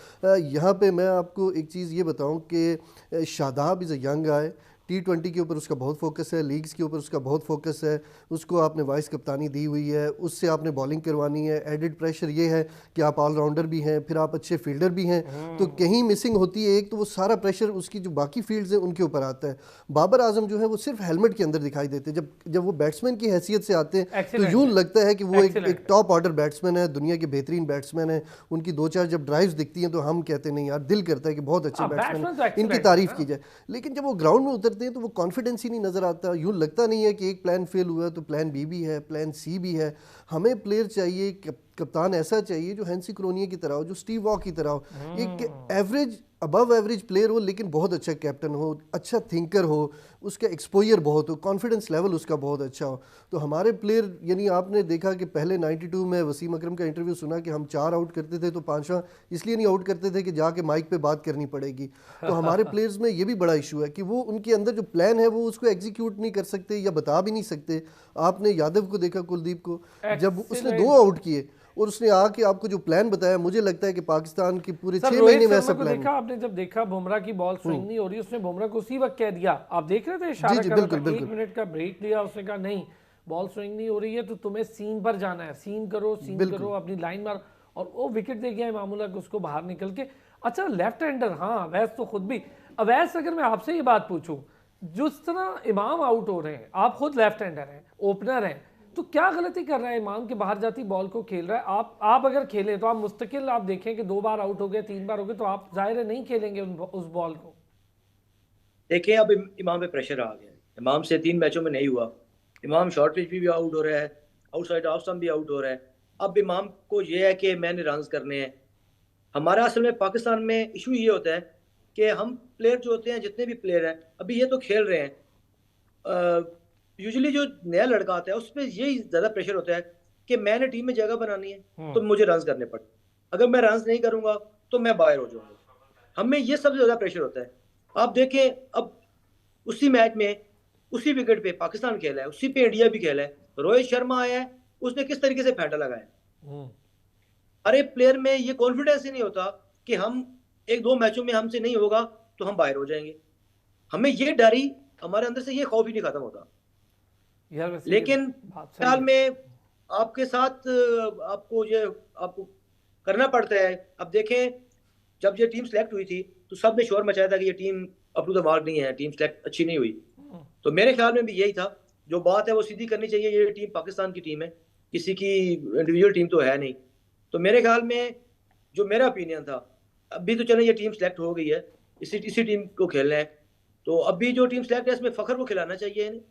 यहाँ पे मैं आपको एक चीज़ ये बताऊँ कि शादाब इज़ अ यंग आए, T20 के ऊपर उसका बहुत फोकस है, लीग्स के ऊपर उसका बहुत फोकस है, उसको आपने वाइस कप्तानी दी हुई है, उससे आपने बॉलिंग करवानी है। एडिड प्रेशर ये है कि आप ऑलराउंडर भी हैं, फिर आप अच्छे फील्डर भी हैं, तो कहीं मिसिंग होती है एक, तो वो सारा प्रेशर उसकी जो बाकी फील्ड्स हैं उनके ऊपर आता है। बाबर आजम जो है वो सिर्फ हेलमेट के अंदर दिखाई देते हैं। जब वो बैट्समैन की हैसियत से आते हैं तो यूँ लगता है कि वो एक टॉप ऑर्डर बैट्समैन है, दुनिया के बेहतरीन बैट्समैन है। उनकी दो चार जब ड्राइव्स दिखती हैं तो हम कहते हैं नहीं यार, दिल करता है कि बहुत अच्छे बैट्समैन हैं, इनकी तारीफ की जाए। लेकिन जब वो ग्राउंड में उतरते हैं तो वो कॉन्फिडेंस ही नहीं नजर आता। यूँ लगता नहीं है कि एक प्लान फेल हुआ तो प्लान बी भी है, प्लान सी भी है। हमें प्लेयर चाहिए, कप्तान ऐसा चाहिए जो हैंसी क्रोनिया की तरह हो, जो स्टीव वॉ की तरह हो, एक एवरेज अबव एवरेज प्लेयर हो लेकिन बहुत अच्छा कैप्टन हो, अच्छा थिंकर हो, उसका एक्सपोजर बहुत हो, कॉन्फिडेंस लेवल उसका बहुत अच्छा हो। तो हमारे प्लेयर, यानी आपने देखा कि पहले 92 में वसीम अकरम का इंटरव्यू सुना कि हम 4 आउट करते थे तो 5वां इसलिए नहीं आउट करते थे कि जाके माइक पे बात करनी पड़ेगी। तो हमारे प्लेयर्स में ये भी बड़ा इशू है कि वो उनके अंदर जो प्लान है वो उसको एग्जीक्यूट नहीं कर सकते या बता भी नहीं सकते। आपने यादव को देखा, कुलदीप को, जब उसने 2 आउट किए और उसने आके आपको जो प्लान बताया, मुझे लगता है कि पाकिस्तान की पूरे 6 महीने में ऐसा प्लान देखा आपने, जब देखा बुमराह की बॉल स्विंग नहीं हो रही, उसने बुमराह को उसी वक्त कह दिया, आप देख रहे थे इशारा कर रहा था, 1 मिनट का ब्रेक लिया, उसने कहा नहीं बॉल स्विंग नहीं हो रही है तो तुम्हें सीम पर जाना है, सीम करो अपनी लाइन मार, और वो विकेट दे गया मामूला को उसको बाहर निकल के। अच्छा लेफ्ट हैंडर, हाँ अवैस तो खुद भी, अवैस अगर मैं आपसे ये बात पूछूं, जिस तरह इमाम आउट हो रहे हैं, आप खुद लेफ्ट हैंडर हैं, ओपनर हैं, तो क्या गलती कर रहा है इमाम के बाहर जाती बॉल को खेल रहा है? आप अगर खेलें तो आप मुस्तकिल आप देखें कि 2 बार आउट हो गए, 3 बार हो गए, तो आप जाहिर है नहीं खेलेंगे उस बॉल को। देखिए अब इमाम पे प्रेशर आ गया, इमाम से 3 मैचों में नहीं हुआ, इमाम शॉर्ट पिच भी आउट हो रहा है, आउटसाइड ऑफ स्टंप भी आउट हो रहा है। अब इमाम को ये है कि मैंने रन करने हैं। हमारा असल में पाकिस्तान में इशू ये होता है कि हम प्लेयर जो होते हैं, जितने भी प्लेयर हैं, अभी ये तो खेल रहे हैं, यूजुअली जो नया लड़का आता है उस पर यही ज़्यादा प्रेशर होता है कि मैंने टीम में जगह बनानी है तो मुझे रन करने पड़े, अगर मैं रन नहीं करूंगा तो मैं बाहर हो जाऊंगा। हमें ये सबसे ज़्यादा प्रेशर होता है। आप देखें अब उसी मैच में उसी विकेट पे पाकिस्तान खेला है, उसी पे इंडिया भी खेला है, रोहित शर्मा आया है, उसने किस तरीके से फेंटा लगाया। अरे प्लेयर में ये कॉन्फिडेंस ही नहीं होता कि हम 1-2 मैचों में हमसे नहीं होगा तो हम बाहर हो जाएंगे। हमें ये डर ही, हमारे अंदर से ये खौफ ही नहीं खत्म होता। लेकिन ख्याल में आपके साथ आपको करना पड़ता है। अब देखें जब ये टीम सेलेक्ट हुई थी तो सब ने शोर मचाया था कि ये team up to the mark नहीं है, टीम सेलेक्ट अच्छी नहीं हुई। तो मेरे ख्याल में भी यही था, जो बात है वो सीधी करनी चाहिए। ये टीम पाकिस्तान की टीम है, किसी की इंडिविजुअल टीम तो है नहीं। तो मेरे ख्याल में जो मेरा ओपिनियन था, अभी तो चलो ये टीम सेलेक्ट हो गई है, इसी टीम को खेलना है, तो अभी जो टीम सेलेक्ट है इसमें फखर को खिलाना चाहिए।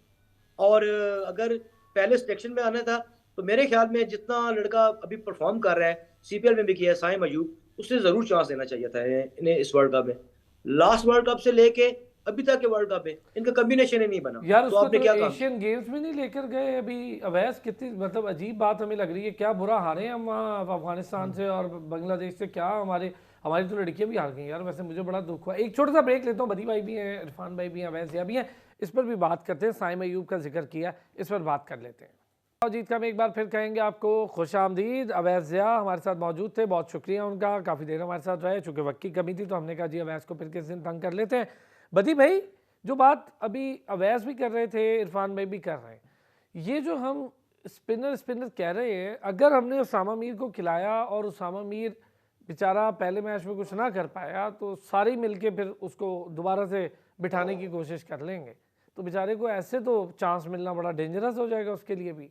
और अगर पहले सिलेक्शन में आना था तो मेरे ख्याल में जितना लड़का अभी परफॉर्म कर रहा है, सीपीएल में भी किया है, साइम अयूब, उससे जरूर चांस देना चाहिए था इन्हें इस वर्ल्ड कप में। लास्ट वर्ल्ड कप से लेके अभी तक के वर्ल्ड कप में इनका कॉम्बिनेशन ही नहीं बना। यार तो उसको आपने तो क्या काम एशियन गेम्स में नहीं लेकर गए अभी अवैस, कितनी मतलब अजीब बात हमें लग रही है। क्या बुरा हारे हम वहाँ अफगानिस्तान से और बांग्लादेश से, क्या हमारी तो लड़कियां भी हार गई यार। वैसे मुझे बड़ा दुख हुआ। एक छोटा सा ब्रेक लेता हूँ, बदी भाई भी हैं, इरफान भाई भी हैं, अवैस भी हैं, इस पर भी बात करते हैं। साइम अयूब का जिक्र किया, इस पर बात कर लेते हैं। जीत का हम एक बार फिर कहेंगे आपको खुश आमदीद। अवैस ज़िया हमारे साथ मौजूद थे, बहुत शुक्रिया उनका, काफ़ी देर हमारे साथ रहे। चूँकि वक्त की कमी थी तो हमने कहा जी अवैस को फिर किस दिन तंग कर लेते हैं। बदी भाई, जो बात अभी अवैस भी कर रहे थे, इरफान भाई भी कर रहे हैं, ये जो हम स्पिनर कह रहे हैं, अगर हमने उसामा मीर को खिलाया और उसामा मीर बेचारा पहले मैच में कुछ ना कर पाया तो सारे ही मिलके फिर उसको दोबारा से बिठाने की कोशिश कर लेंगे, तो बेचारे को ऐसे तो चांस मिलना बड़ा डेंजरस हो जाएगा उसके लिए भी।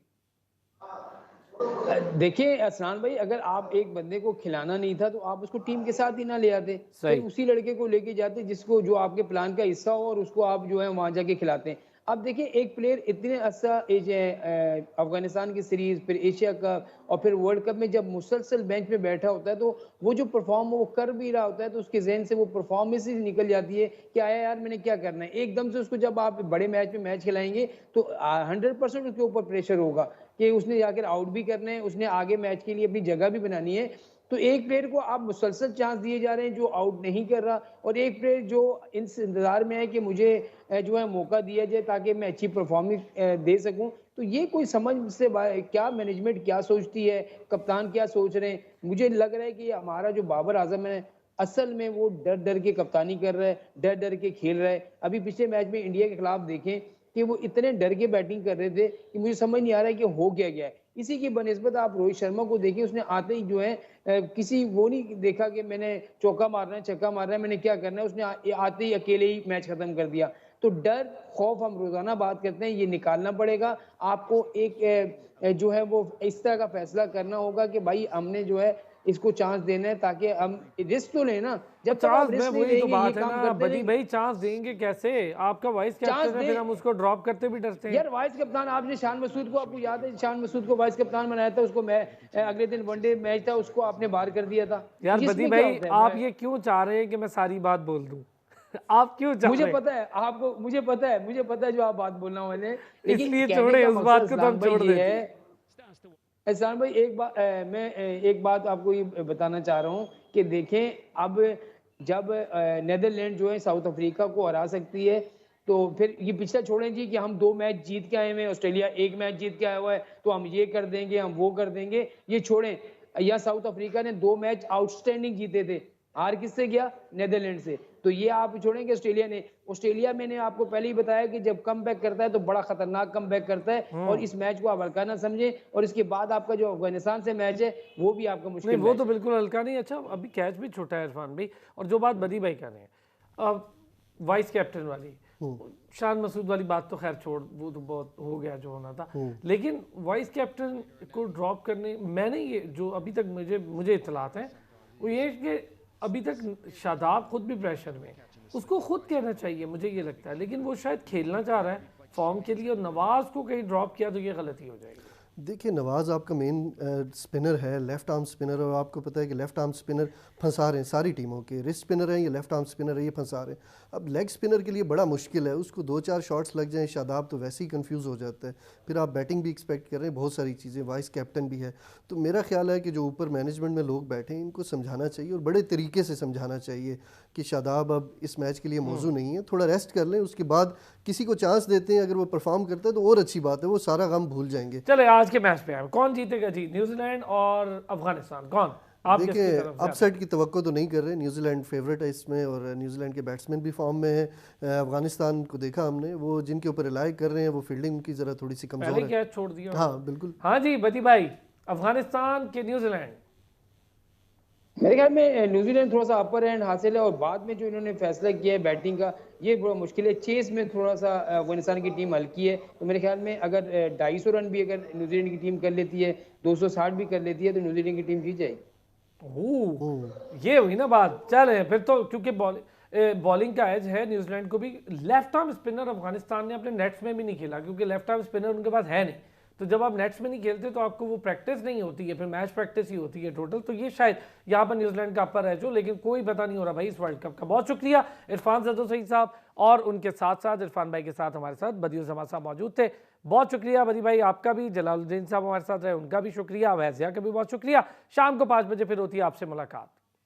देखिए असलान भाई, अगर आप एक बंदे को खिलाना नहीं था तो आप उसको टीम के साथ ही ना ले आते, सही। फिर उसी लड़के को लेके जाते जिसको जो आपके प्लान का हिस्सा हो और उसको आप जो है वहां जाके खिलाते हैं। अब देखिए एक प्लेयर इतने अच्छा एज है, अफगानिस्तान की सीरीज, फिर एशिया कप और फिर वर्ल्ड कप में जब मुसलसल बेंच पे बैठा होता है तो वो जो परफॉर्म वो कर भी रहा होता है तो उसके जहन से वो परफॉर्मेंस ही निकल जाती है कि आया यार मैंने क्या करना है। एकदम से उसको जब आप बड़े मैच में मैच खिलाएंगे तो 100% उसके ऊपर प्रेशर होगा कि उसने जाकर आउट भी करना है, उसने आगे मैच के लिए अपनी जगह भी बनानी है। तो एक प्लेयर को आप मुसलसल चांस दिए जा रहे हैं जो आउट नहीं कर रहा, और एक प्लेयर जो इस इंतजार में है कि मुझे जो है मौका दिया जाए ताकि मैं अच्छी परफॉर्मेंस दे सकूं। तो ये कोई समझ से क्या मैनेजमेंट क्या सोचती है, कप्तान क्या सोच रहे हैं। मुझे लग रहा है कि हमारा जो बाबर आजम है असल में वो डर डर के कप्तानी कर रहा है, डर डर के खेल रहा है। अभी पिछले मैच में इंडिया के खिलाफ देखें कि वो इतने डर के बैटिंग कर रहे थे कि मुझे समझ नहीं आ रहा है कि हो क्या गया है। इसी की बनिस्बत आप रोहित शर्मा को देखिए, उसने आते ही जो है किसी वो नहीं देखा कि मैंने चौका मारना है, छक्का मारना है, मैंने क्या करना है, उसने आते ही अकेले ही मैच खत्म कर दिया। तो डर खौफ हम रोजाना बात करते हैं, ये निकालना पड़ेगा आपको। एक जो है वो इस तरह का फैसला करना होगा कि भाई हमने जो है इसको चांस देना है ताकि हम रिस्क तो लें ना। जब तक आप चांस में रिस्क नहीं वही तो लेंगे ये बात है काम ना करते बदी रहेंगे। भाई, चांस देंगे कैसे? आपका वाइस कैप्टन है, फिर हम उसको ड्रॉप करते भी डरते हैं। यार वाइस कप्तान आपने शान मसूद को, आपको याद है शान मसूद को वाइस कप्तान बनाया था, उसको मैं अगले दिन वनडे मैच था उसको आपने बाहर कर दिया था। यार बदी इसमें क्या भाई, होता है? आप ये क्यों चाह रहे हैं कि मैं सारी बात बोल दूं? आप क्यों चाह मुझे रहे हैं? पता है आपको, मुझे पता है जो आप बात बोलना वाले हैं, लेकिन इसलिए कहने छोड़े का उस मकसद बात को तो इस्लाम हम भाई छोड़ ये देते है। हैं। एहसान भाई मैं एक बात आपको ये बताना चाह रहा हूँ कि देखें अब जब नेदरलैंड जो है साउथ अफ्रीका को हरा सकती है तो फिर ये पिछला छोड़ें जी कि हम 2 मैच जीत के आए हुए हैं, ऑस्ट्रेलिया 1 मैच जीत के आया हुआ है तो हम ये कर देंगे, हम वो कर देंगे, ये छोड़ें। या साउथ अफ्रीका ने 2 मैच आउटस्टैंडिंग जीते थे, हार किससे गया? नेदरलैंड से। तो ये आप छोड़ेंगे ऑस्ट्रेलिया मैंने आपको पहले ही बताया कि जब कम बैक करता है तो बड़ा खतरनाक कम बैक करता है, और इस मैच को आप हल्का ना समझें। और इसके बाद आपका जो अफगानिस्तान से मैच है वो भी आपका नहीं, मुश्किल वो मैच तो है। बिल्कुल हल्का नहीं। अच्छा, अभी कैच भी छोटा है इरफान भाई। और जो बात बदी भाई कर रहे हैं, अब वाइस कैप्टन वाली शान मसूद वाली बात तो खैर छोड़, वो तो बहुत हो गया जो होना था। लेकिन वाइस कैप्टन को ड्रॉप करने, मैंने ये जो अभी तक मुझे इत्तलात है वो ये कि अभी तक शादाब खुद भी प्रेशर में है, उसको खुद कहना चाहिए मुझे ये लगता है, लेकिन वो शायद खेलना चाह रहा है फॉर्म के लिए, और नवाज को कहीं ड्रॉप किया तो ये गलती हो जाएगी। देखिए नवाज़ आपका मेन स्पिनर है, लेफ़्ट आर्म स्पिनर, और आपको पता है कि लेफ़्ट आर्म स्पिनर फंसा रहे हैं सारी टीमों के। रिस्ट स्पिनर हैं, ये लेफ़्ट आर्म स्पिनर है, ये फंसा रहे हैं। अब लेग स्पिनर के लिए बड़ा मुश्किल है, उसको 2-4 शॉट्स लग जाएं शादाब तो वैसे ही कंफ्यूज हो जाता है। फिर आप बैटिंग भी एक्सपेक्ट कर रहे हैं, बहुत सारी चीज़ें, वाइस कैप्टन भी है। तो मेरा ख्याल है कि जो ऊपर मैनेजमेंट में लोग बैठे हैं इनको समझाना चाहिए, और बड़े तरीके से समझाना चाहिए कि शादाब अब इस मैच के लिए मौजू नहीं है, थोड़ा रेस्ट कर लें, उसके बाद किसी को चांस देते हैं, अगर वो परफॉर्म करता है तो और अच्छी बात है, वो सारा गम भूल जाएंगे। चले आज के मैच पे आए, कौन जीतेगा जी, न्यूजीलैंड और अफगानिस्तान, कौन? आप देखिए अपसेट की तवक्को तो नहीं कर रहे, न्यूजीलैंड फेवरेट है इसमें, और न्यूजीलैंड के बैट्समैन भी फॉर्म में है। अफगानिस्तान को देखा हमने, वो जिनके ऊपर रिलाई कर रहे हैं वो फील्डिंग उनकी ज़रा थोड़ी सी कमज़ोर है। कैच छोड़ दिया। हाँ बिल्कुल। हाँ जी बदी भाई, अफगानिस्तान के न्यूजीलैंड? मेरे ख्याल में न्यूजीलैंड थोड़ा सा अपर एंड हासिल है, और बाद में जो इन्होंने फैसला किया है बैटिंग का ये बड़ा मुश्किल है। चेस में थोड़ा सा अफगानिस्तान की टीम हल्की है, तो मेरे ख्याल में अगर 250 रन भी अगर न्यूजीलैंड की टीम कर लेती है, 260 भी कर लेती है, तो न्यूजीलैंड की टीम जीत जाएगी। ये हुई ना बात। चले फिर तो, क्योंकि बॉलिंग का एज है न्यूजीलैंड को भी। लेफ्ट आर्म स्पिनर अफगानिस्तान ने अपने नेट्स में भी नहीं खेला, क्योंकि लेफ्ट आर्म स्पिनर उनके पास है नहीं, तो जब आप नेट्स में नहीं खेलते तो आपको वो प्रैक्टिस नहीं होती है, फिर मैच प्रैक्टिस ही होती है टोटल। तो ये शायद यहाँ पर न्यूजीलैंड का अपर है जो, लेकिन कोई पता नहीं हो रहा भाई इस वर्ल्ड कप का। बहुत शुक्रिया इरफान जदो सईद साहब, और उनके साथ साथ इरफान भाई के साथ हमारे साथ बदियुल जमा साहब मौजूद थे। बहुत शुक्रिया बदी भाई आपका भी, जलालुद्दीन साहब हमारे साथ रहे उनका भी शुक्रिया, वैज़िया का भी बहुत शुक्रिया। शाम को 5 बजे फिर होती है आपसे मुलाकात।